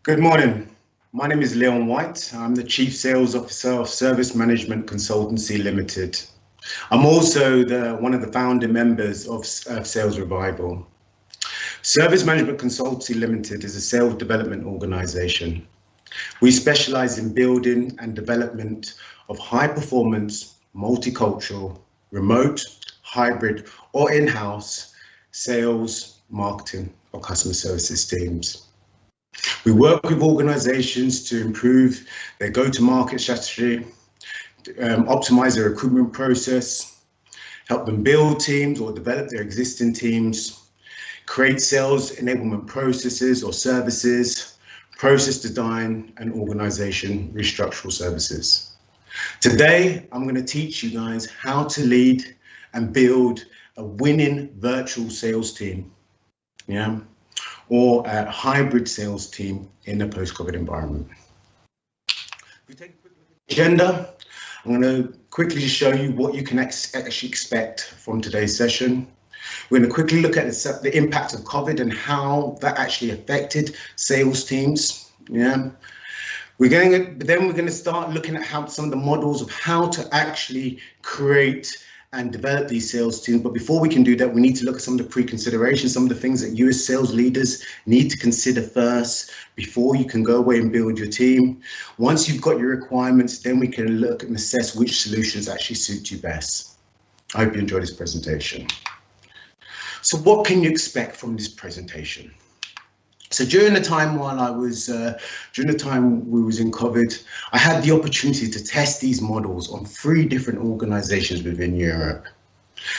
Good morning. My name is Whyte. I'm the Chief Sales Officer of Service Management Consultancy Limited. I'm also one of the founder members of Sales Revival. Service Management Consultancy Limited is a sales development organization. We specialize in building and development of high performance, multicultural, remote, hybrid, or in-house sales, marketing, or customer services teams. We work with organizations to improve their go-to-market strategy, optimize their recruitment process, help them build teams or develop their existing teams, create sales enablement processes or services, process design, and organization restructural services. Today, I'm going to teach you guys how to lead and build a winning virtual sales team. Yeah. Or a hybrid sales team in a post-COVID environment. If we take a quick look at the agenda, I'm going to quickly show you what you can actually expect from today's session. We're going to quickly look at the impact of COVID and how that actually affected sales teams. Yeah. Then we're going to start looking at how some of the models of how to actually create and develop these sales teams. But before we can do that, we need to look at some of the pre-considerations, some of the things that you as sales leaders need to consider first before you can go away and build your team. Once you've got your requirements, then we can look and assess which solutions actually suit you best. I hope you enjoy this presentation. So what can you expect from this presentation? So during the time we was in COVID, I had the opportunity to test these models on 3 different organizations within Europe.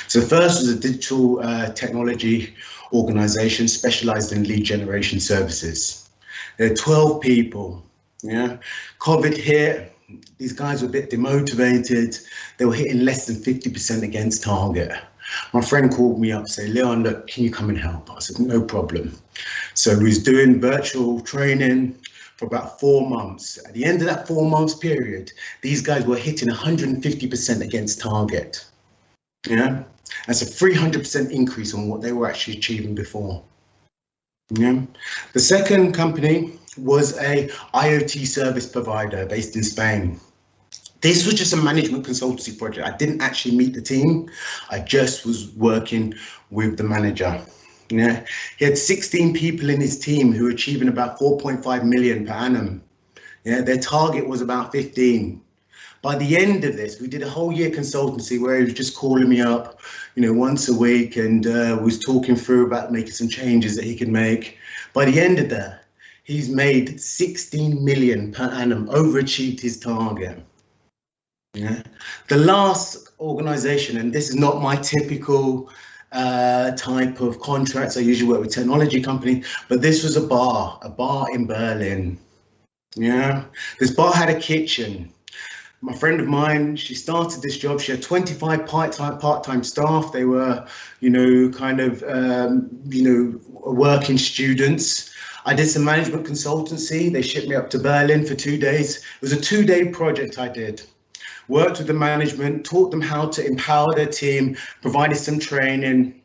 So the first was a digital technology organization specialized in lead generation services. There are 12 people. Yeah, COVID hit. These guys were a bit demotivated. They were hitting less than 50% against target. My friend called me up, say, Leon, look, can you come and help? I said, no problem. So we was doing virtual training for about 4 months. At the end of that 4 months period, these guys were hitting 150% against target. Yeah, that's a 300% increase on what they were actually achieving before. Yeah, the second company was a IoT service provider based in Spain. This was just a management consultancy project. I didn't actually meet the team. I just was working with the manager. Yeah, he had 16 people in his team who were achieving about 4.5 million per annum. Yeah, their target was about 15. By the end of this, we did a whole year consultancy where he was just calling me up, once a week and was talking through about making some changes that he could make. By the end of that, he's made 16 million per annum, overachieved his target. Yeah, the last organization, and this is not my typical type of contracts. I usually work with technology company, but this was a bar in Berlin. Yeah, this bar had a kitchen. My friend of mine, she started this job. She had 25 part-time staff. They were, working students. I did some management consultancy. They shipped me up to Berlin for 2 days. It was a 2-day project I did. Worked with the management, taught them how to empower their team, provided some training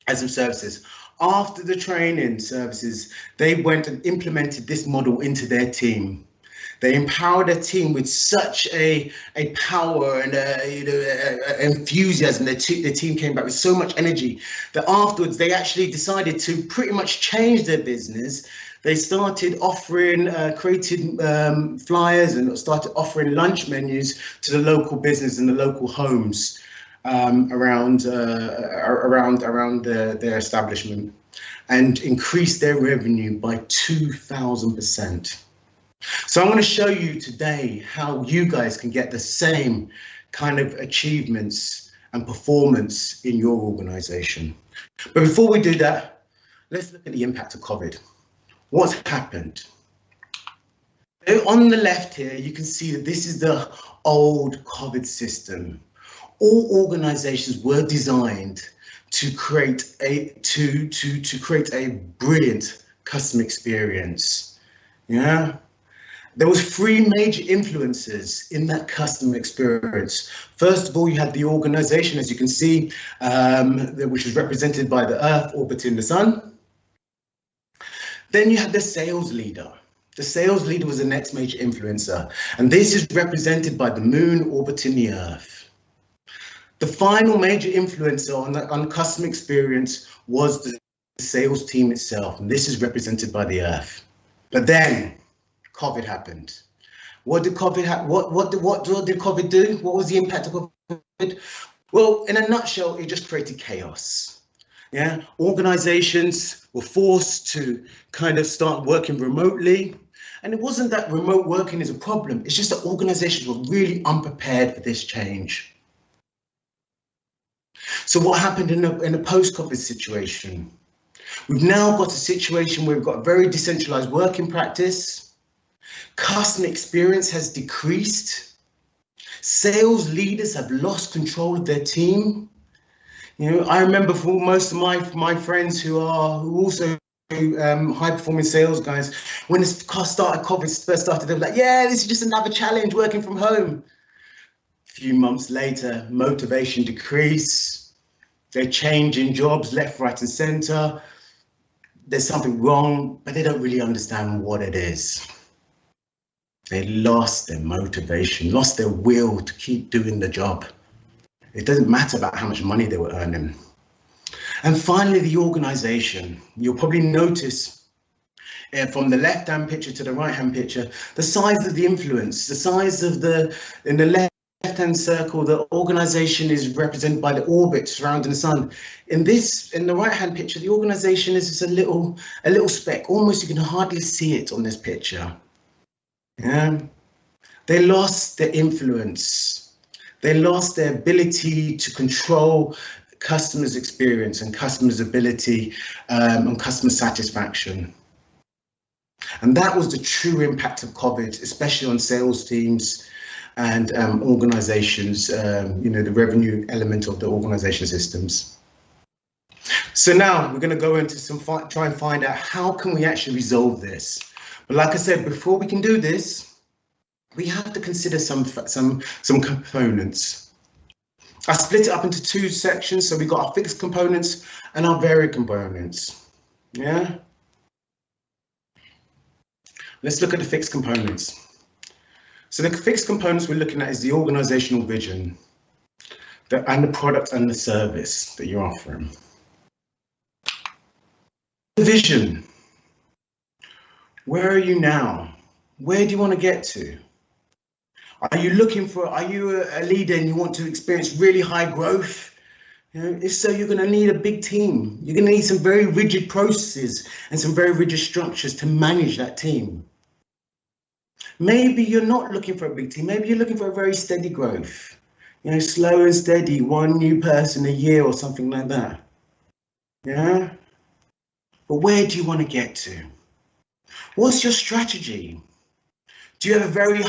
and some services. After the training services, they went and implemented this model into their team. They empowered their team with such a power and enthusiasm. The team came back with so much energy that afterwards they actually decided to pretty much change their business. They started offering, created flyers and started offering lunch menus to the local business and the local homes around their establishment, and increased their revenue by 2,000%. So I'm going to show you today how you guys can get the same kind of achievements and performance in your organization. But before we do that, let's look at the impact of COVID. What's happened? On the left here, you can see that this is the old COVID system. All organizations were designed to create a brilliant customer experience. Yeah. There was 3 major influences in that customer experience. First of all, you had the organization, as you can see, which is represented by the Earth orbiting the sun. Then you had the sales leader. The sales leader was the next major influencer, and this is represented by the moon orbiting the Earth. The final major influencer on customer experience was the sales team itself, and this is represented by the Earth. But then COVID happened. What did COVID do? What was the impact of COVID? Well, in a nutshell, it just created chaos. Yeah, organizations were forced to kind of start working remotely. And it wasn't that remote working is a problem. It's just that organizations were really unprepared for this change. So what happened in a post-COVID situation? We've now got a situation where we've got a very decentralized working practice. Customer experience has decreased. Sales leaders have lost control of their team. You know, I remember for most of my friends who also high performing sales guys, when this COVID first started, they were like, yeah, this is just another challenge working from home. A few months later, motivation decrease. They're changing jobs left, right, and center. There's something wrong, but they don't really understand what it is. They lost their motivation, lost their will to keep doing the job. It doesn't matter about how much money they were earning. And finally, the organization. You'll probably notice from the left-hand picture to the right-hand picture, the size of the influence, the size of in the left-hand circle, the organization is represented by the orbit surrounding the sun. In the right-hand picture, the organization is just a little speck. Almost you can hardly see it on this picture. Yeah, they lost their influence. They lost their ability to control customers' experience and customers' ability and customer satisfaction. And that was the true impact of COVID, especially on sales teams and organizations, the revenue element of the organization systems. So now we're going to go into try and find out how can we actually resolve this. But like I said, before we can do this, we have to consider some components. I split it up into two sections. So we've got our fixed components and our varied components. Yeah. Let's look at the fixed components. So the fixed components we're looking at is the organizational vision and the product and the service that you're offering. The vision. Where are you now? Where do you want to get to? Are you a leader and you want to experience really high growth? If so, you're going to need a big team. You're going to need some very rigid processes and some very rigid structures to manage that team. Maybe you're not looking for a big team. Maybe you're looking for a very steady growth. Slow and steady, one new person a year or something like that. Yeah. But where do you want to get to? What's your strategy? Do you have a very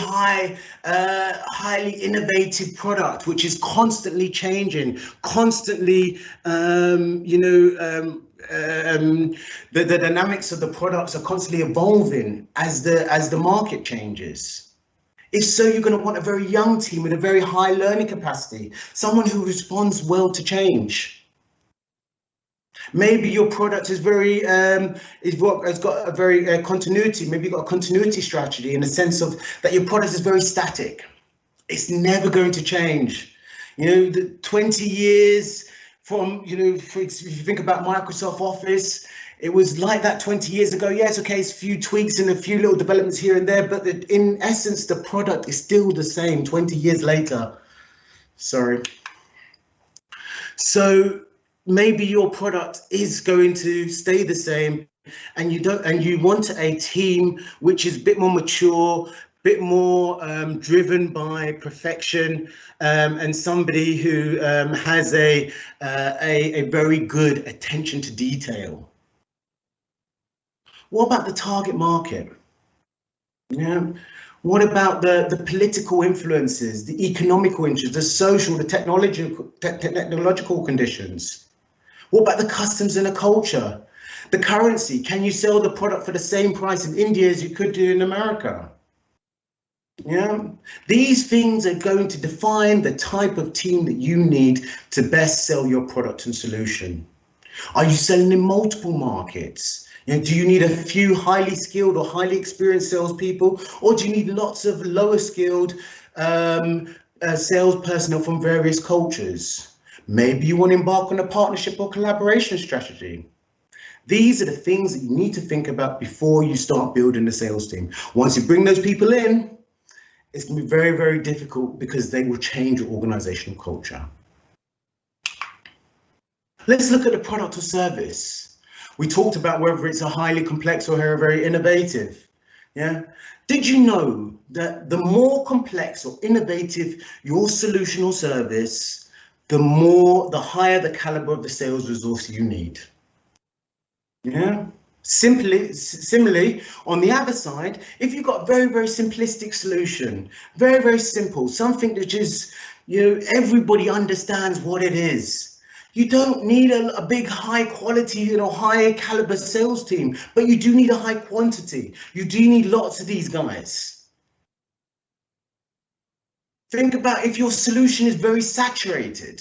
highly innovative product, which is constantly changing, constantly, the dynamics of the products are constantly evolving as the market changes? If so, you're going to want a very young team with a very high learning capacity, someone who responds well to change. Maybe your product is has got a very continuity. Maybe you've got a continuity strategy in the sense of that your product is very static. It's never going to change. The 20 years from, if you think about Microsoft Office, it was like that 20 years ago. Yes, okay, it's a few tweaks and a few little developments here and there, but in essence, the product is still the same 20 years later. Sorry. So maybe your product is going to stay the same, and you want a team which is a bit more mature, a bit more driven by perfection, and somebody who has a very good attention to detail. What about the target market? What about the political influences, the economical interests, the social, the technological conditions? What about the customs and the culture? The currency, can you sell the product for the same price in India as you could do in America? These things are going to define the type of team that you need to best sell your product and solution. Are you selling in multiple markets? Do you need a few highly skilled or highly experienced salespeople, or do you need lots of lower skilled sales personnel from various cultures? Maybe you want to embark on a partnership or collaboration strategy. These are the things that you need to think about before you start building the sales team. Once you bring those people in, it's going to be very, very difficult because they will change your organizational culture. Let's look at the product or service. We talked about whether it's a highly complex or very innovative. Yeah. Did you know that the more complex or innovative your solution or service, the higher the caliber of the sales resource you need? Yeah. Similarly, on the other side, if you've got a very, very simplistic solution, very, very simple, something that just, everybody understands what it is. You don't need a big, high quality, high caliber sales team, but you do need a high quantity. You do need lots of these guys. Think about if your solution is very saturated.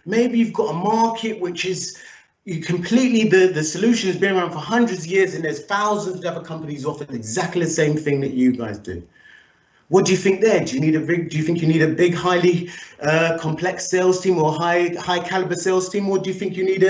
Maybe you've got a market which is the solution has been around for hundreds of years, and there's thousands of other companies offering exactly the same thing that you guys do. What do you think there? Do you think you need a big, highly complex sales team or high caliber sales team, or do you think you need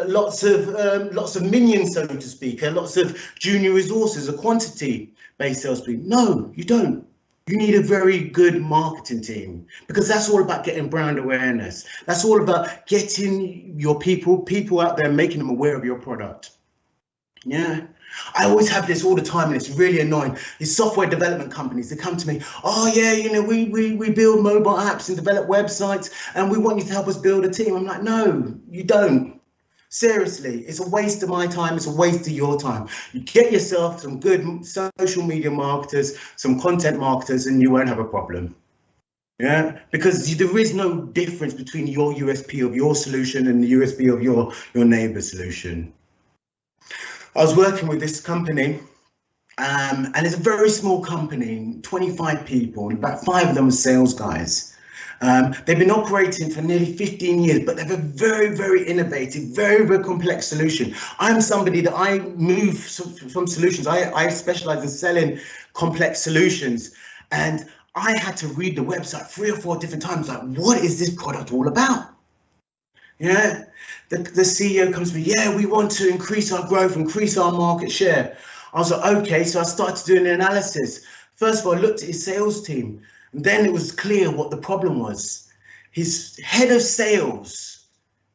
lots of minions, so to speak, lots of junior resources, a quantity-based sales team? No, you don't. You need a very good marketing team, because that's all about getting brand awareness. That's all about getting your people out there, making them aware of your product. Yeah. I always have this all the time, and it's really annoying. These software development companies, they come to me, oh yeah, we build mobile apps and develop websites, and we want you to help us build a team. I'm like, no, you don't. Seriously, it's a waste of my time. It's a waste of your time. You get yourself some good social media marketers, some content marketers, and you won't have a problem. Yeah, because there is no difference between your USP of your solution and the USP of your neighbor's solution. I was working with this company, and it's a very small company, 25 people, and about 5 of them are sales guys. They've been operating for nearly 15 years, but they have a very, very innovative, very, very complex solution. I'm somebody that I move from solutions. I specialize in selling complex solutions, and I had to read the website 3 or 4 different times, like, what is this product all about? Yeah, the CEO comes to me, yeah, we want to increase our growth, increase our market share. I was like, okay, so I started doing an analysis. First of all, I looked at his sales team, and then it was clear what the problem was. His head of sales,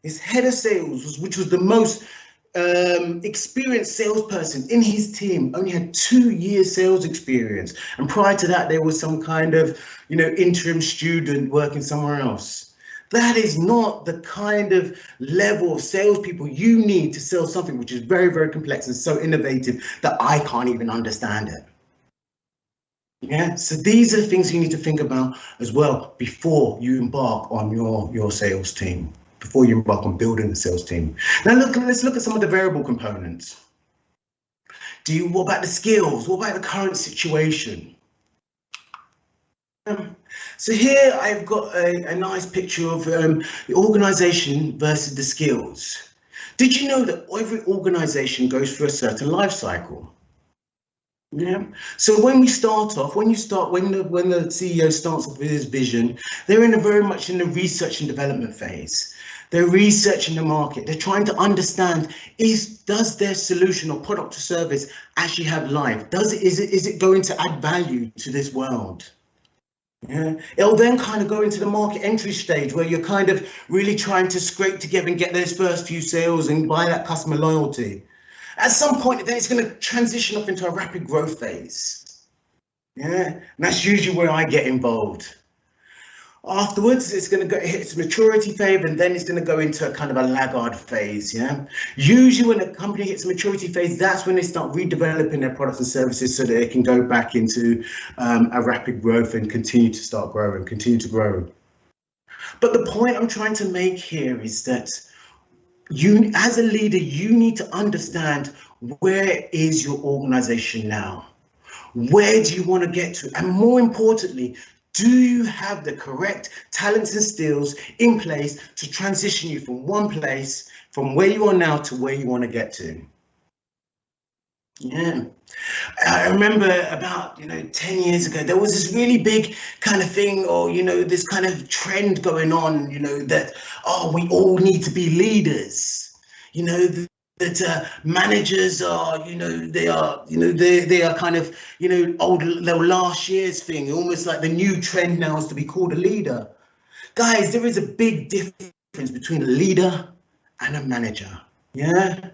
which was the most experienced salesperson in his team, only had 2 years sales experience. And prior to that, there was some kind of, interim student working somewhere else. That is not the kind of level of salespeople you need to sell something which is very, very complex and so innovative that I can't even understand it. Yeah, so these are the things you need to think about as well before you embark on your sales team, before you embark on building the sales team. Now let's look at some of the variable components. What about the skills? What about the current situation? So here I've got a nice picture of the organization versus the skills. Did you know that every organization goes through a certain life cycle? Yeah. So when the CEO starts off with his vision, they're very much in the research and development phase. They're researching the market. They're trying to understand, does their solution or product or service actually have life? Is it going to add value to this world? Yeah, it'll then kind of go into the market entry stage where you're kind of really trying to scrape together and get those first few sales and buy that customer loyalty. At some point, then it's going to transition off into a rapid growth phase. Yeah, and that's usually where I get involved. Afterwards, it's going to hit its maturity phase, and then it's going to go into a kind of a laggard phase. Yeah, usually when a company hits a maturity phase, that's when they start redeveloping their products and services so that they can go back into a rapid growth and continue to grow. But the point I'm trying to make here is that you, as a leader, you need to understand, where is your organization now? Where do you want to get to? And more importantly, do you have the correct talents and skills in place to transition you from one place, from where you are now to where you want to get to? Yeah. I remember about, 10 years ago, there was this really big kind of thing, or, this kind of trend going on, that, oh, we all need to be leaders, that managers are, they are kind of, old, their last year's thing, almost like the new trend now is to be called a leader. Guys, there is a big difference between a leader and a manager. Yeah.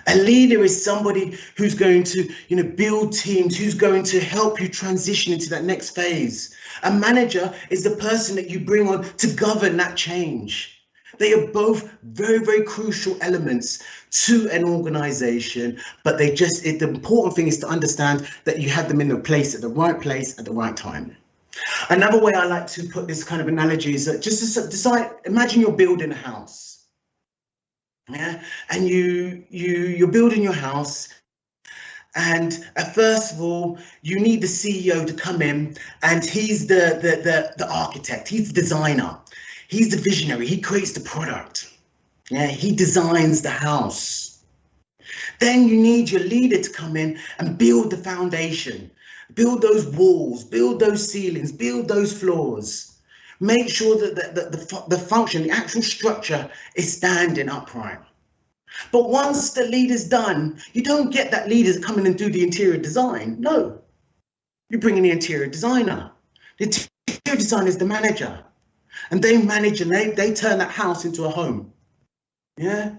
A leader is somebody who's going to, build teams, who's going to help you transition into that next phase. A manager is the person that you bring on to govern that change. They are both very, very crucial elements to an organization, but the important thing is to understand that you have them in the place at the right time. Another way I like to put this kind of analogy is that just to decide, imagine you're building a house. Yeah, and you're building your house, and first of all, you need the CEO to come in, and he's the architect, he's the designer, he's the visionary, he creates the product. Yeah, he designs the house. Then you need your leader to come in and build the foundation, build those walls, build those ceilings, build those floors. Make sure that the function, the actual structure is standing upright. But once the leader's done, you don't get that leader to come in and do the interior design. No, you bring in the interior designer. The interior designer is the manager, and they manage and they turn that house into a home. Yeah.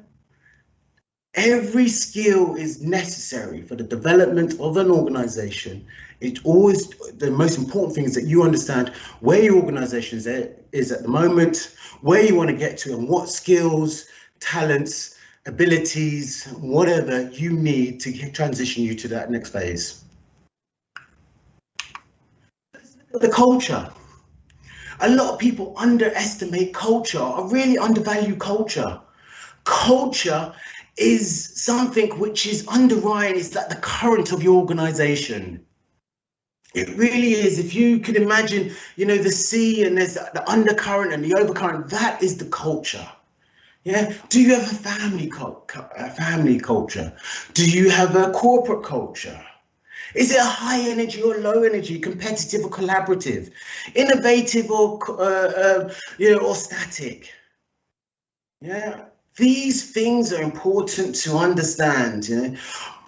Every skill is necessary for the development of an organization. It's always the most important thing is that you understand where your organization is at the moment, where you want to get to, and what skills, talents, abilities, whatever you need to transition you to that next phase. The culture. A lot of people underestimate culture or really undervalue culture. Culture is something which is underlying, it's like the current of your organization. It really is. If you could imagine, the sea, and there's the undercurrent and the overcurrent, that is the culture. Yeah. Do you have a family culture? Do you have a corporate culture? Is it a high energy or low energy, competitive or collaborative, innovative or or static? Yeah. These things are important to understand.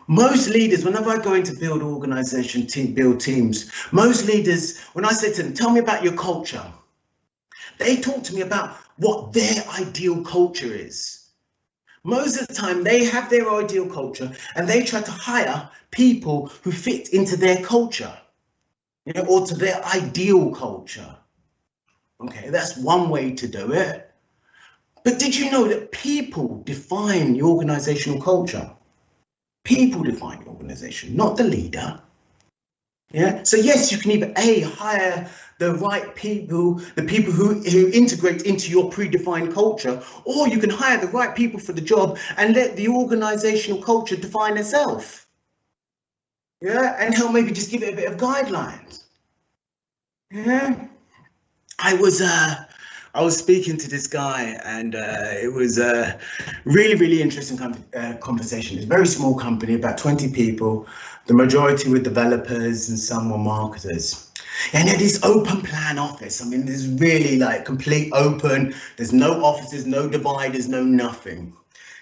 Most leaders, whenever I go into build organization, build teams, most leaders, when I say to them, tell me about your culture, they talk to me about what their ideal culture is. Most of the time, they have their ideal culture and they try to hire people who fit into their culture, or to their ideal culture. Okay, that's one way to do it. But did you know that people define the organizational culture? People define the organization, not the leader. Yeah. So yes, you can either hire the right people, the people who integrate into your predefined culture, or you can hire the right people for the job and let the organizational culture define itself. Yeah, and help maybe just give it a bit of guidelines. Yeah. I was speaking to this guy, and it was a really, really interesting conversation. It's a very small company, about 20 people. The majority were developers and some were marketers. And they had this open plan office. I mean, there's really like complete open. There's no offices, no dividers, no nothing.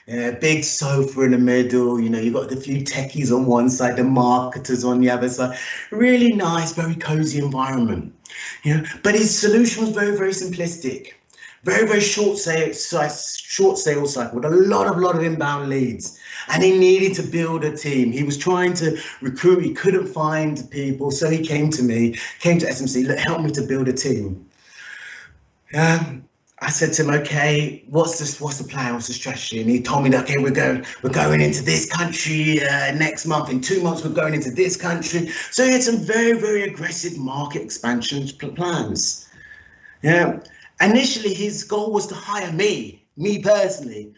Big sofa in the middle, you've got a few techies on one side, the marketers on the other side. Really nice, very cozy environment. But his solution was very, very simplistic. Very, very short sales cycle with a lot of inbound leads. And he needed to build a team. He was trying to recruit, he couldn't find people. So he came to me, came to SMC, look, help me to build a team. I said to him, okay, what's the plan? What's the strategy? And he told me that, okay, we're going into this country next month. In 2 months, we're going into this country. So he had some very, very aggressive market expansion plans. Yeah. Initially, his goal was to hire me personally.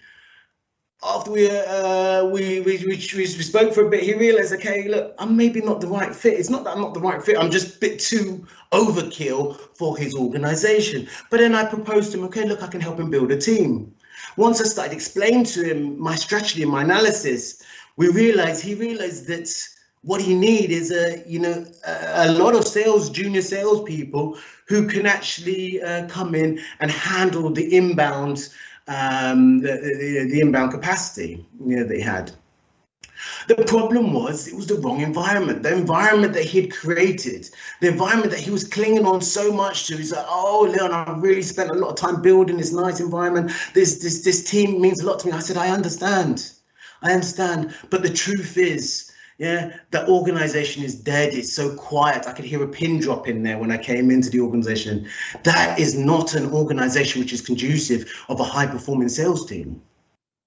After we spoke for a bit, he realized, okay, look, I'm maybe not the right fit. It's not that I'm not the right fit. I'm just a bit too overkill for his organization. But then I proposed to him, okay, look, I can help him build a team. Once I started explaining to him my strategy and my analysis, he realized that what he need is a lot of junior salespeople who can actually come in and handle the inbound, the inbound capacity that he had. The problem was it was the wrong environment, the environment that he'd created, the environment that he was clinging on so much to. He's like, oh, Leon, I really spent a lot of time building this nice environment. This team means a lot to me. I said, I understand, but the truth is, yeah, the organization is dead. It's so quiet. I could hear a pin drop in there when I came into the organization. That is not an organization which is conducive of a high-performing sales team.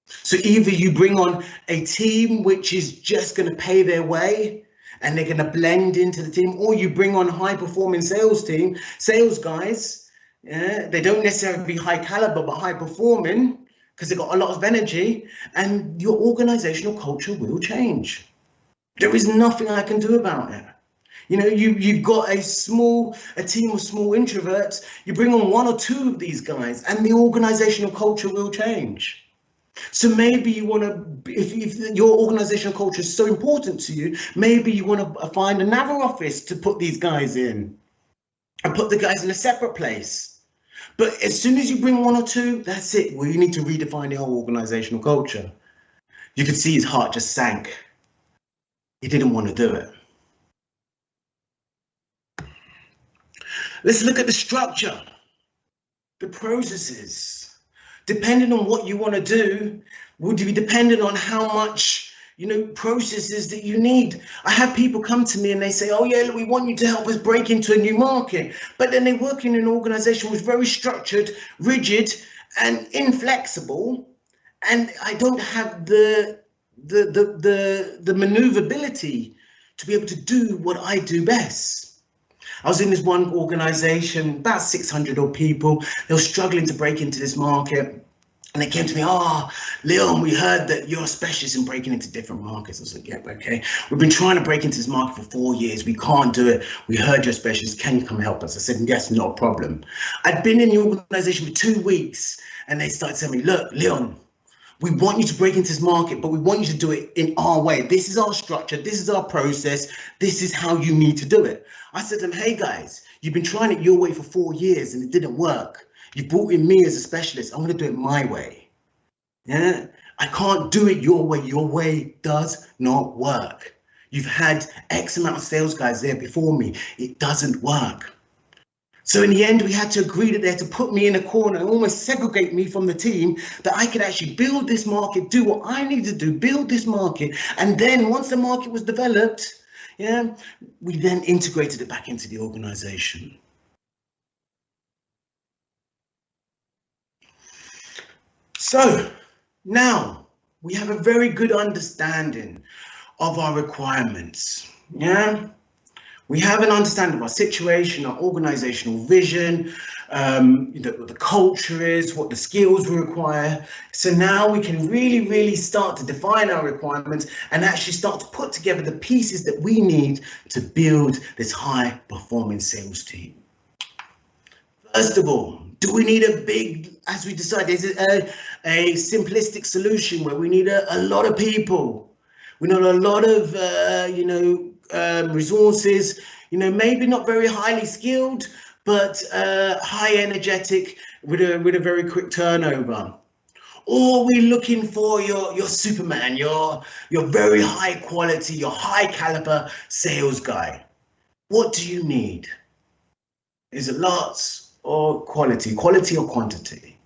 So either you bring on a team which is just going to pay their way and they're going to blend into the team, or you bring on a high-performing sales guys. Yeah, they don't necessarily be high caliber, but high-performing because they've got a lot of energy, and your organizational culture will change. There is nothing I can do about it. You know, you've got a team of small introverts. You bring on 1 or 2 of these guys, and the organizational culture will change. So maybe you want to, if your organizational culture is so important to you, maybe you want to find another office to put these guys in, and put the guys in a separate place. But as soon as you bring 1 or 2, that's it. Well, you need to redefine the whole organizational culture. You could see his heart just sank. He didn't want to do it. Let's look at the structure, the processes. Depending on what you want to do, would be dependent on how much, processes that you need. I have people come to me and they say, oh yeah, we want you to help us break into a new market. But then they work in an organization which is very structured, rigid, and inflexible. And I don't have the maneuverability to be able to do what I do best. I was in this one organization, about 600 odd people. They were struggling to break into this market. And they came to me, Leon, we heard that you're a specialist in breaking into different markets. I was like, yeah, okay. We've been trying to break into this market for 4 years. We can't do it. We heard you're a specialist. Can you come help us? I said, yes, not a problem. I'd been in the organization for 2 weeks and they started telling me, look, Leon, we want you to break into this market, but we want you to do it in our way. This is our structure. This is our process. This is how you need to do it. I said to them, hey guys, you've been trying it your way for 4 years and it didn't work. You brought in me as a specialist. I'm going to do it my way. Yeah, I can't do it your way. Your way does not work. You've had X amount of sales guys there before me. It doesn't work. So in the end, we had to agree that they had to put me in a corner and almost segregate me from the team, that I could actually build this market, do what I need to do, build this market. And then once the market was developed, yeah, we then integrated it back into the organization. So now we have a very good understanding of our requirements. Yeah. We have an understanding of our situation, our organizational vision, what the culture is, what the skills we require. So now we can really start to define our requirements and actually start to put together the pieces that we need to build this high performing sales team. First of all, do we need a big, as we decide, is it a simplistic solution where we need a lot of people? We need a lot of, resources, maybe not very highly skilled, but high energetic with a very quick turnover. Or are we looking for your Superman, your very high quality, your high caliber sales guy? What do you need? Is it lots or quality or quantity?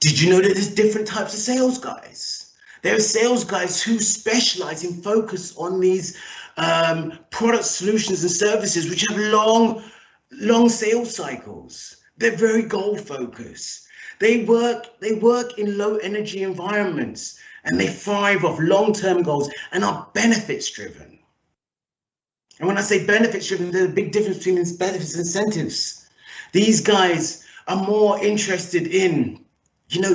Did you know that there's different types of sales guys? There are sales guys who specialize in focus on these product solutions and services which have long sales cycles. They're very goal focused. They work in low energy environments and they thrive off long-term goals and are benefits driven. And when I say benefits driven, there's a big difference between benefits and incentives. These guys are more interested in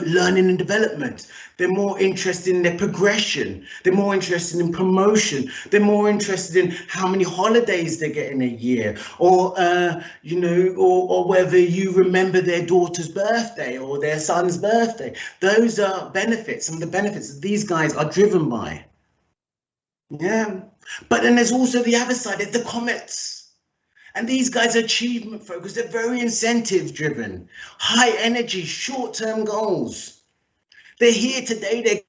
learning and development. They're more interested in their progression. They're more interested in promotion. They're more interested in how many holidays they get in a year, or or whether you remember their daughter's birthday or their son's birthday. Those are benefits, some of the benefits that these guys are driven by. Yeah, but then there's also the other side, there's the comments. And these guys are achievement focused, they're very incentive driven, high energy, short-term goals. They're here today, they're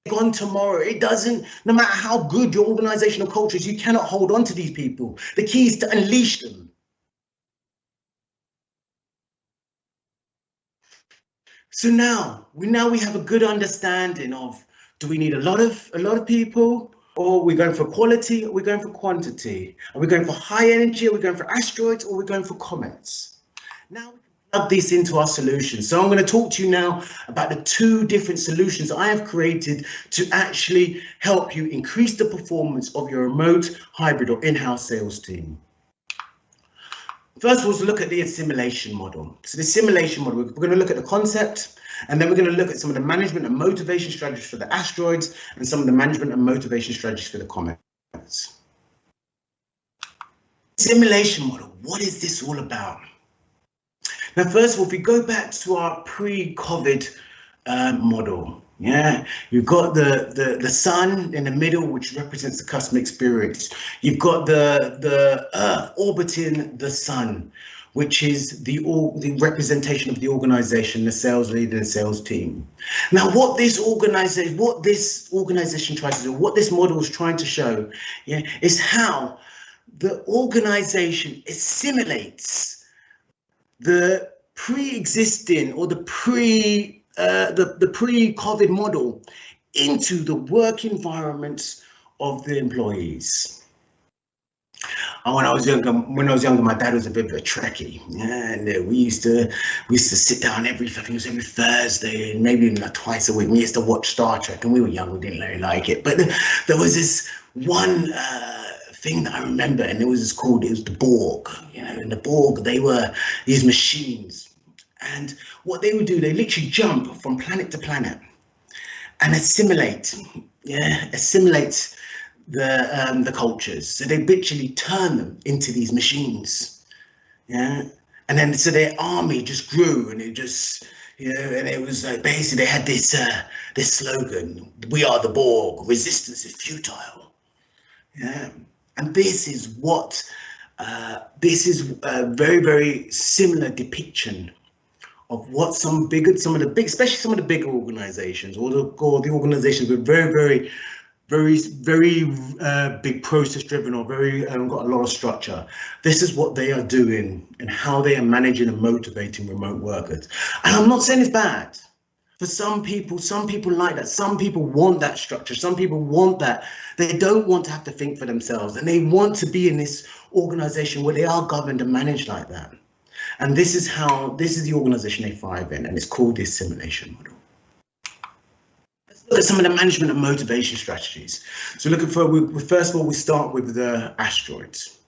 gone tomorrow. It doesn't, no matter how good your organizational culture is, you cannot hold on to these people. The key is to unleash them. So now we have a good understanding of, do we need a lot of people? Or are we going for quality? Or are we going for quantity? Are we going for high energy? Are we going for asteroids? Or are we going for comets? Now we can plug this into our solutions. So I'm going to talk to you now about the 2 different solutions I have created to actually help you increase the performance of your remote, hybrid, or in-house sales team. First, we'll look at the assimilation model. So the assimilation model, we're going to look at the concept, and then we're going to look at some of the management and motivation strategies for the asteroids and some of the management and motivation strategies for the comets. Simulation model, what is this all about? Now, first of all, if we go back to our pre-COVID model, yeah, you've got the sun in the middle, which represents the customer experience. You've got the Earth orbiting the sun, which is the representation of the organization, the sales leader, the sales team. Now, what this organization tries to do, what this model is trying to show, yeah, is how the organization assimilates the pre-existing or the pre-COVID model into the work environments of the employees. When I was younger, my dad was a bit of a Trekkie, and we used to sit down every Thursday, and maybe even twice a week. We used to watch Star Trek, and we were young, we didn't really like it. But there was this one thing that I remember, and it was the Borg. And the Borg, they were these machines, and what they would do, they literally jump from planet to planet and assimilate the cultures. So they literally turn them into these machines, yeah. And then so their army just grew, and it just, and it was like basically they had this slogan: "We are the Borg. Resistance is futile." Yeah, and this is what a very, very similar depiction of what especially some of the bigger organizations, or the organizations with very big process driven, or got a lot of structure. This is what they are doing and how they are managing and motivating remote workers. And I'm not saying it's bad. For some people like that. Some people want that structure. Some people want that. They don't want to have to think for themselves, and they want to be in this organization where they are governed and managed like that. And this is the organization they thrive in, and it's called the assimilation model. Let's look at some of the management and motivation strategies. So first of all, we start with the asteroids.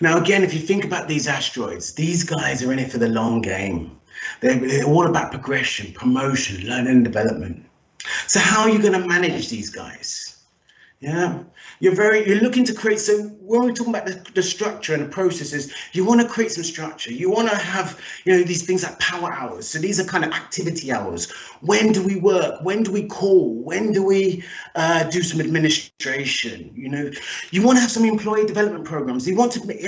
Now, again, if you think about these asteroids, these guys are in it for the long game. They're all about progression, promotion, learning and development. So how are you going to manage these guys? Yeah, you're looking to create. So when we're talking about the structure and the processes, you want to create some structure. You want to have, these things like power hours. So these are kind of activity hours. When do we work? When do we call? When do we do some administration? You want to have some employee development programs. It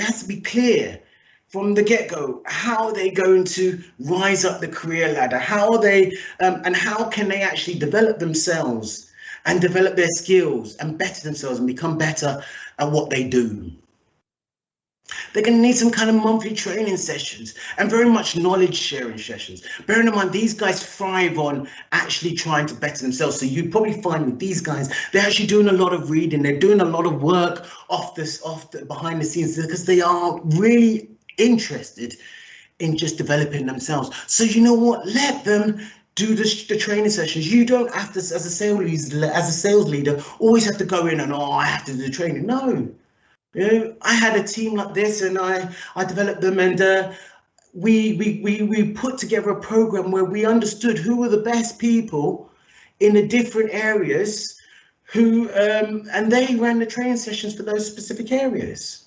has to be clear from the get-go how they're going to rise up the career ladder. How they and how can they actually develop themselves and develop their skills and better themselves and become better at what they do. They're going to need some kind of monthly training sessions and very much knowledge sharing sessions. Bearing in mind, these guys thrive on actually trying to better themselves. So you'd probably find with these guys, they're actually doing a lot of reading. They're doing a lot of work behind the scenes, because they are really interested in just developing themselves. So you know what? Let them do the training sessions. You don't have to, as a sales leader, always have to go in and, I have to do the training. No, I had a team like this, and I developed them, and we put together a program where we understood who were the best people in the different areas who, and they ran the training sessions for those specific areas.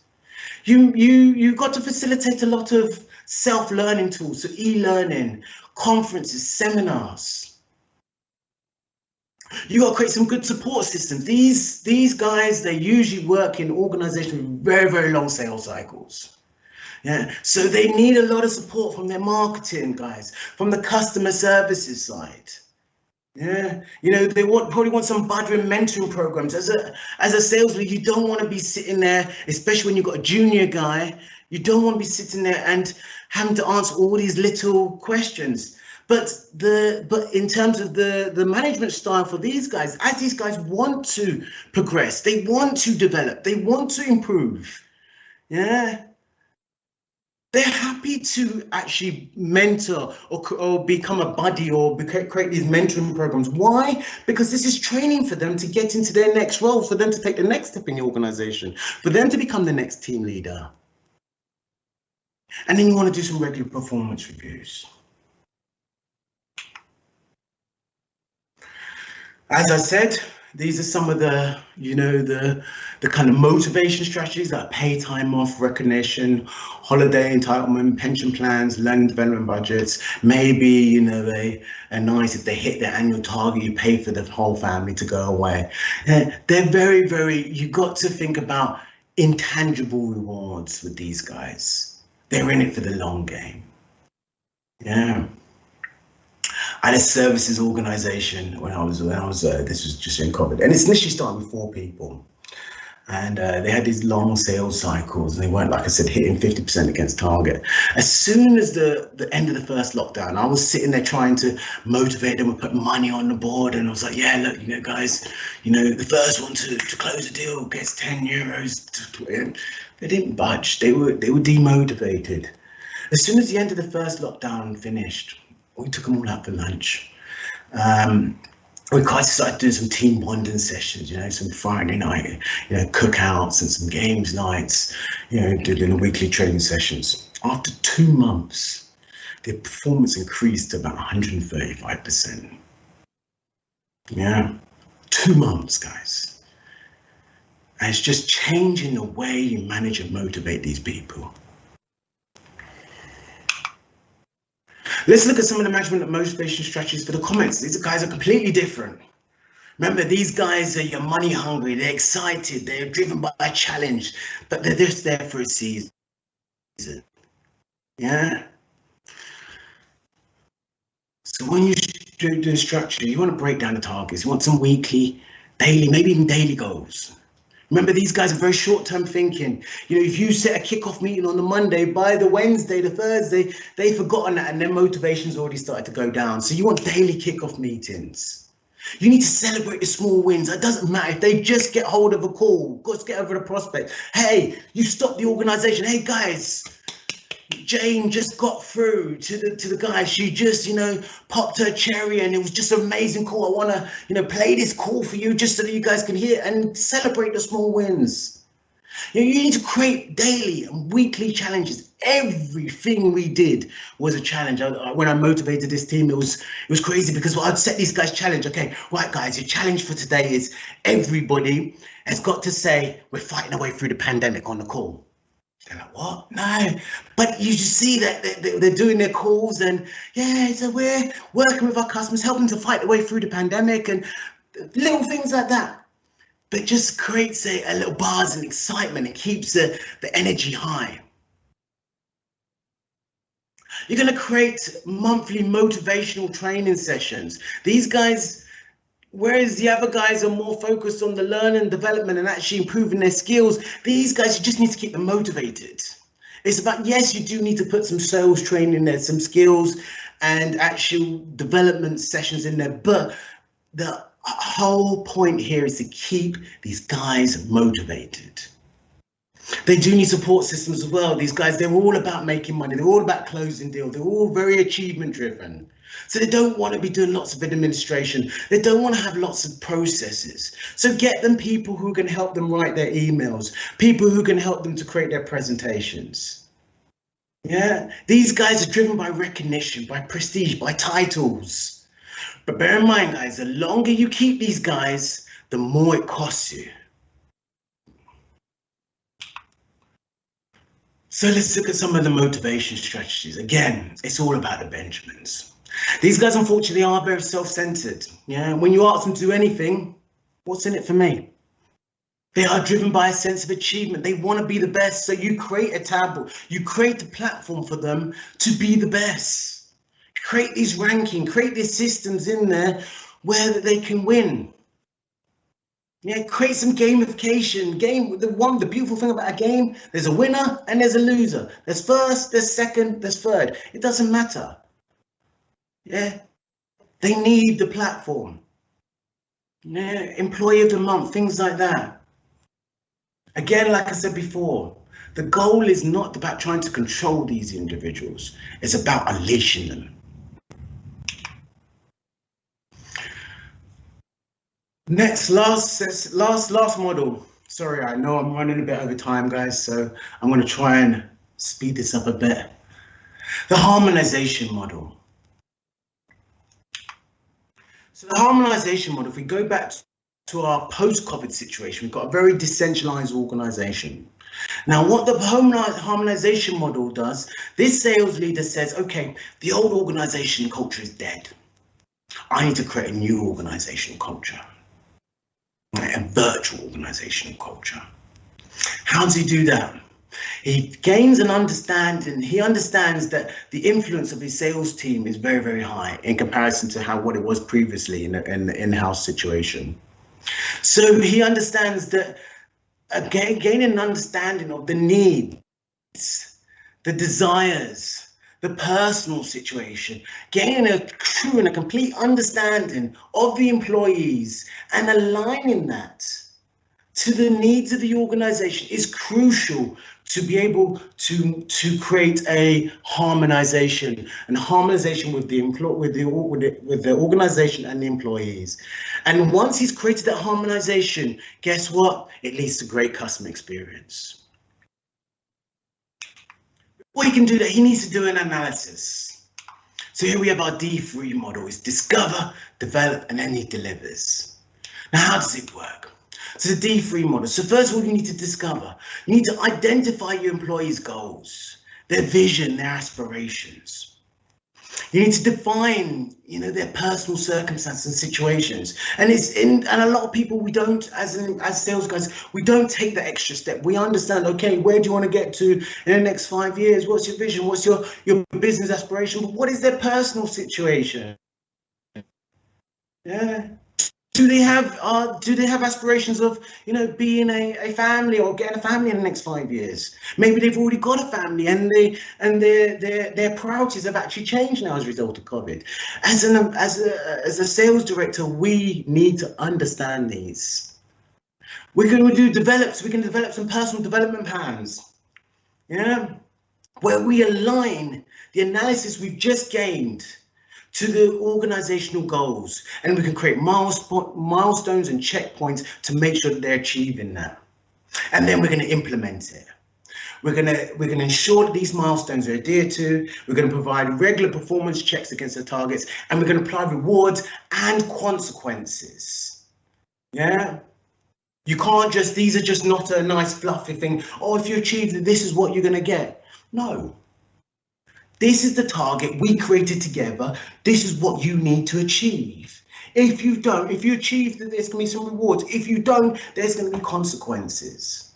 You got to facilitate a lot of self-learning tools, so e-learning, conferences, seminars. You got to create some good support systems. These guys, they usually work in organizations with very, very long sales cycles. Yeah, so they need a lot of support from their marketing guys, from the customer services side. Yeah, you know, they probably want some budget mentoring programs. As a sales leader, you don't want to be sitting there, especially when you've got a junior guy. You don't want to be sitting there and having to answer all these little questions. But in terms of the management style for these guys, as these guys want to progress, they want to develop, they want to improve. Yeah. They're happy to actually mentor or become a buddy or create these mentoring programs. Why? Because this is training for them to get into their next role, for them to take the next step in the organization, for them to become the next team leader. And then you want to do some regular performance reviews. As I said, these are some of the, you know, the kind of motivation strategies like pay time off, recognition, holiday entitlement, pension plans, learning development budgets. Maybe, you know, they are nice if they hit their annual target, you pay for the whole family to go away. They're very, very, you got to think about intangible rewards with these guys. They're in it for the long game. Yeah. I had a services organization when I was this was just in COVID, and it's initially started with 4 people, and they had these long sales cycles, and they weren't, like I said, hitting 50% against target. As soon as the end of the first lockdown, I was sitting there trying to motivate them and put money on the board, and I was like, yeah, look, you know, guys, you know, the first one to close a deal gets 10 euros. They didn't budge. They were demotivated. As soon as the end of the first lockdown finished, we took them all out for lunch. We quite started doing some team bonding sessions, you know, some Friday night, you know, cookouts and some games nights, you know, doing weekly training sessions. After 2 months, their performance increased to about 135%. Yeah, 2 months, guys. And it's just changing the way you manage and motivate these people. Let's look at some of the management and motivation strategies for the comments. These guys are completely different. Remember, these guys are money hungry, they're excited, they're driven by a challenge, but they're just there for a season. Yeah. So when you do structure, you want to break down the targets. You want some weekly, daily, maybe even daily goals. Remember, these guys are very short-term thinking. You know, if you set a kickoff meeting on the Monday, by the Wednesday, the Thursday, they've forgotten that and their motivation's already started to go down. So you want daily kickoff meetings. You need to celebrate the small wins. It doesn't matter if they just get hold of a call, just get over the prospect. Hey, you stopped the organization. Hey, guys, Jane just got through to the guy. She just, you know, popped her cherry and it was just an amazing call. I want to, you know, play this call for you just so that you guys can hear and celebrate the small wins. You know, you need to create daily and weekly challenges. Everything we did was a challenge. When I motivated this team, it was crazy because I'd set these guys challenge. Okay, right, guys, your challenge for today is everybody has got to say we're fighting our way through the pandemic on the call. They're like, what? No, but you just see that they're doing their calls and yeah, so we're working with our customers, helping to fight their way through the pandemic and little things like that. But just creates a little buzz and excitement and keeps the energy high. You're going to create monthly motivational training sessions. These guys, whereas the other guys are more focused on the learning, development, and actually improving their skills, these guys, you just need to keep them motivated. It's about, yes, you do need to put some sales training in there, some skills and actual development sessions in there, but the whole point here is to keep these guys motivated. They do need support systems as well. These guys, they're all about making money. They're all about closing deals. They're all very achievement driven. So they don't want to be doing lots of administration. They don't want to have lots of processes. So get them people who can help them write their emails, people who can help them to create their presentations. Yeah, these guys are driven by recognition, by prestige, by titles. But bear in mind, guys, the longer you keep these guys, the more it costs you. So let's look at some of the motivation strategies. Again, it's all about the Benjamins. These guys, unfortunately, are very self-centered. Yeah, when you ask them to do anything, what's in it for me? They are driven by a sense of achievement. They want to be the best. So you create a tableau, you create a platform for them to be the best. Create these rankings, create these systems in there where they can win. Yeah, create some gamification. The beautiful thing about a game, there's a winner and there's a loser. There's first, there's second, there's third. It doesn't matter. Yeah, they need the platform. Yeah, employee of the month, things like that. Again, like I said before, the goal is not about trying to control these individuals. It's about unleashing them. Next, last model. Sorry, I know I'm running a bit over time, guys, so I'm going to try and speed this up a bit. The harmonization model. So the harmonization model, if we go back to our post-COVID situation, we've got a very decentralized organization. Now, what the harmonization model does, this sales leader says, okay, the old organization culture is dead. I need to create a new organizational culture, a virtual organizational culture. How does he do that? He gains an understanding. He understands that the influence of his sales team is very, very high in comparison to what it was previously in the in-house situation. So he understands that, gaining an understanding of the needs, the desires, the personal situation, gaining a true and a complete understanding of the employees and aligning that to the needs of the organization is crucial to be able to create a harmonization with the organization and the employees. And once he's created that harmonization, guess what? It leads to great customer experience. Before he can do that, he needs to do an analysis. So here we have our D3 model: is discover, develop, and then he delivers. Now, how does it work? So the D3 model. So first of all, you need to discover. You need to identify your employees' goals, their vision, their aspirations. You need to define, their personal circumstances and situations. And a lot of people, we don't, as sales guys, we don't take the extra step. We understand, okay, where do you want to get to in the next 5 years? What's your vision? What's your business aspiration? But what is their personal situation? Yeah. Do they have aspirations of, being a family or getting a family in the next 5 years? Maybe they've already got a family and their priorities have actually changed now as a result of COVID. As a sales director, we need to understand these. We can develop some personal development plans, where we align the analysis we've just gained to the organizational goals, and we can create milestones and checkpoints to make sure that they're achieving that. And then we're going to implement it. We're going to ensure that these milestones are adhered to. We're going to provide regular performance checks against the targets, and we're going to apply rewards and consequences. Yeah. You can't these are just not a nice fluffy thing. Oh, if you achieve it, this is what you're going to get. No. This is the target we created together. This is what you need to achieve. If you achieve that, there's going to be some rewards. If you don't, there's going to be consequences.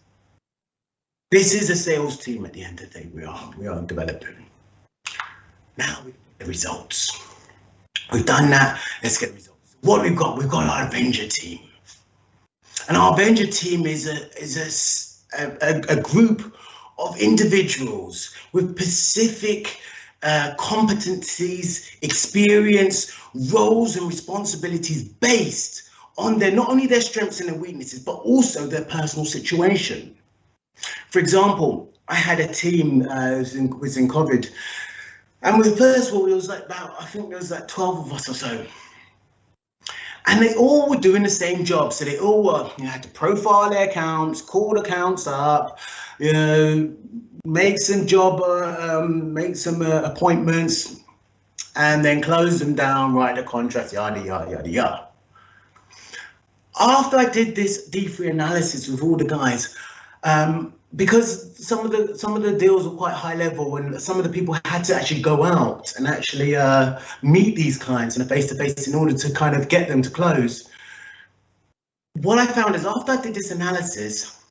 This is a sales team at the end of the day. We are developing. Now we get the results. We've done that. Let's get the results. What we've got our Avenger team. And our Avenger team is a group of individuals with specific competencies, experience, roles and responsibilities based on not only their strengths and their weaknesses, but also their personal situation. For example, I had a team was in COVID, and first of all, it was I think there was 12 of us or so. And they all were doing the same job. So they all were, had to profile their accounts, call accounts up, make some appointments, and then close them down, write the contracts, yada, yada, yada, yada. After I did this D3 analysis with all the guys, because some of the deals were quite high level, and some of the people had to actually go out and actually meet these clients in a face-to-face in order to kind of get them to close. What I found is, after I did this analysis,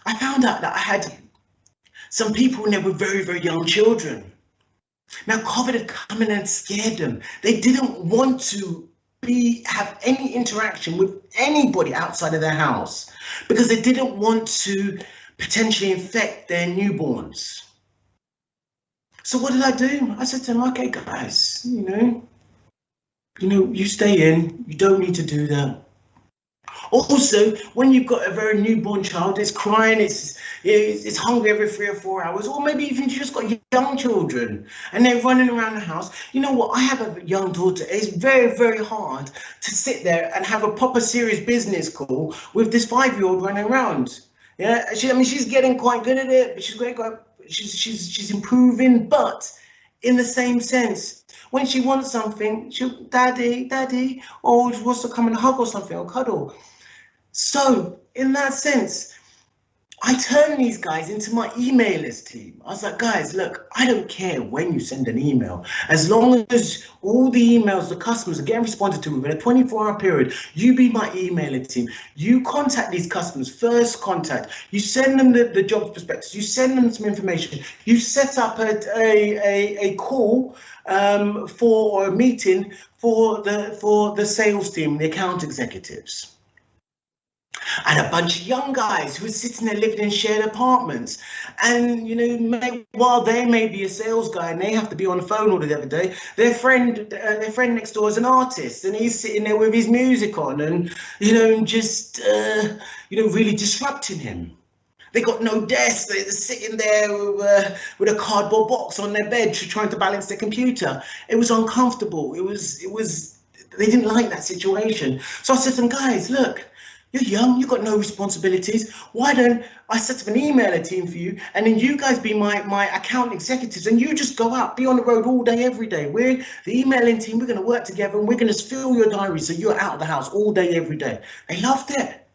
I found out that I had some people in there with very, very young children. Now, COVID had come in and scared them. They didn't want to have any interaction with anybody outside of their house because they didn't want to potentially infect their newborns. So what did I do? I said to them, okay, guys, you stay in, you don't need to do that. Also, when you've got a very newborn child, it's crying, it's hungry every 3 or 4 hours, or maybe even you just got young children and they're running around the house. You know what? I have a young daughter. It's very, very hard to sit there and have a proper serious business call with this 5-year-old running around. Yeah, she's getting quite good at it, but she's improving. But in the same sense, when she wants something, she'll daddy, or she wants to come and hug or something or cuddle. So in that sense, I turned these guys into my emailers team. I was like, guys, look, I don't care when you send an email, as long as all the emails the customers are getting responded to within a 24-hour period, you be my emailer team. You contact these customers, first contact. You send them the job prospectus. You send them some information. You set up a call for a meeting for the sales team, the account executives. And a bunch of young guys who are sitting there living in shared apartments. And, while they may be a sales guy and they have to be on the phone all the other day, their friend next door is an artist and he's sitting there with his music on and, just really disrupting him. They got no desk, they're sitting there with a cardboard box on their bed trying to balance their computer. It was uncomfortable. It was, they didn't like that situation. So I said to them, guys, look, you're young, you've got no responsibilities. Why don't I set up an emailer team for you, and then you guys be my account executives, and you just go out, be on the road all day, every day. We're the emailing team, we're going to work together, and we're going to fill your diary so you're out of the house all day, every day. They loved it.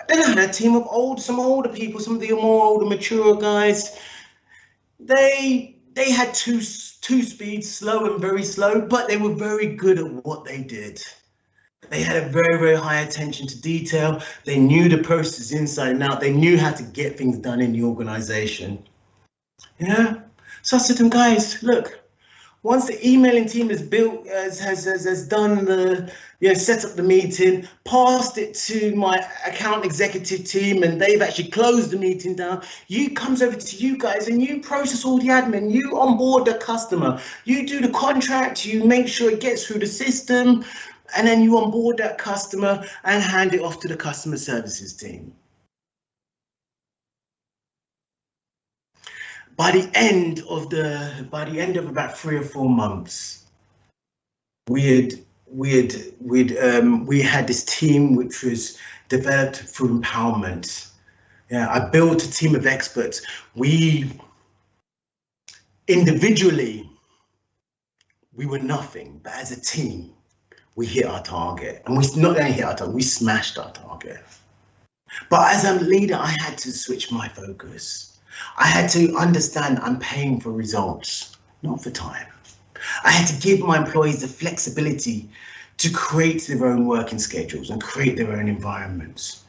Then I had a team of some older people, some of the more older, mature guys. They had two speeds, slow and very slow, but they were very good at what they did. They had a very, very high attention to detail. They knew the process inside and out. They knew how to get things done in the organization. Yeah. So I said to them, guys, look, once the emailing team has built, has done the, set up the meeting, passed it to my account executive team, and they've actually closed the meeting down, comes over to you guys and you process all the admin, you onboard the customer, you do the contract, you make sure it gets through the system, and then you onboard that customer and hand it off to the customer services team. By the end of about 3 or 4 months, we had this team which was developed through empowerment. Yeah, I built a team of experts. Individually, we were nothing, but as a team, we hit our target, and we not only hit our target, we smashed our target. But as a leader, I had to switch my focus. I had to understand I'm paying for results, not for time. I had to give my employees the flexibility to create their own working schedules and create their own environments.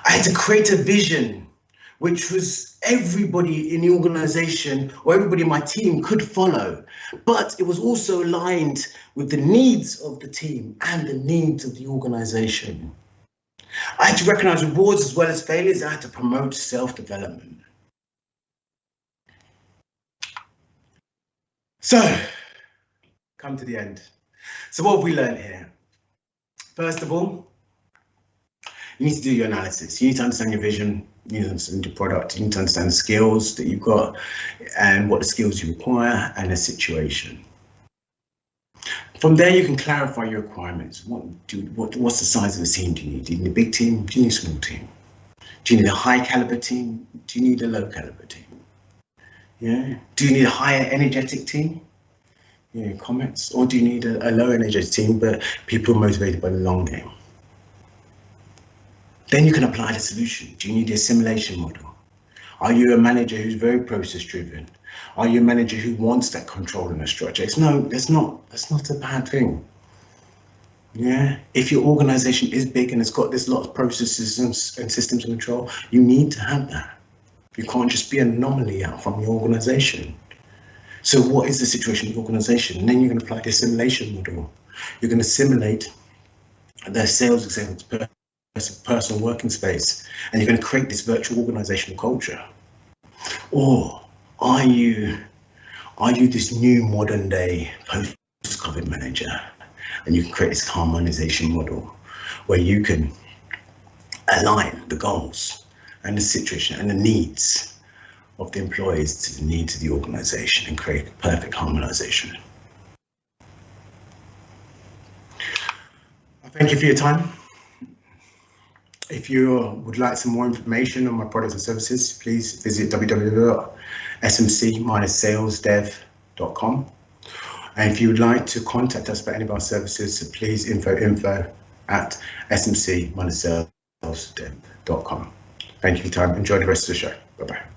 I had to create a vision which was everybody in the organization or everybody in my team could follow, but it was also aligned with the needs of the team and the needs of the organization. I had to recognize rewards as well as failures. I had to promote self-development. So, come to the end. So what have we learned here? First of all, you need to do your analysis. You need to understand your vision, you need to understand your product, you need to understand the skills that you've got and what the skills you require and the situation. From there, you can clarify your requirements. What's the size of the team do you need? Do you need a big team? Do you need a small team? Do you need a high caliber team? Do you need a low caliber team? Yeah. Do you need a higher energetic team? comments, or do you need a low energy team but people motivated by the long game? Then you can apply the solution. Do you need the assimilation model? Are you a manager who's very process driven? Are you a manager who wants that control in a structure? That's not a bad thing. Yeah, if your organization is big and it's got this lot of processes and systems of control, you need to have that. You can't just be an anomaly out from your organization. So what is the situation of the organization? And then you're going to apply the assimilation model. You're going to simulate the sales executive's personal working space, and you're going to create this virtual organizational culture. Or are you this new modern day post-COVID manager, and you can create this harmonization model where you can align the goals and the situation and the needs of the employees to the needs of the organization and create perfect harmonization. Thank you for your time. If you would like some more information on my products and services, please visit www.smc-salesdev.com. And if you would like to contact us about any of our services, please info@smc-salesdev.com. Thank you for your time. Enjoy the rest of the show. Bye-bye.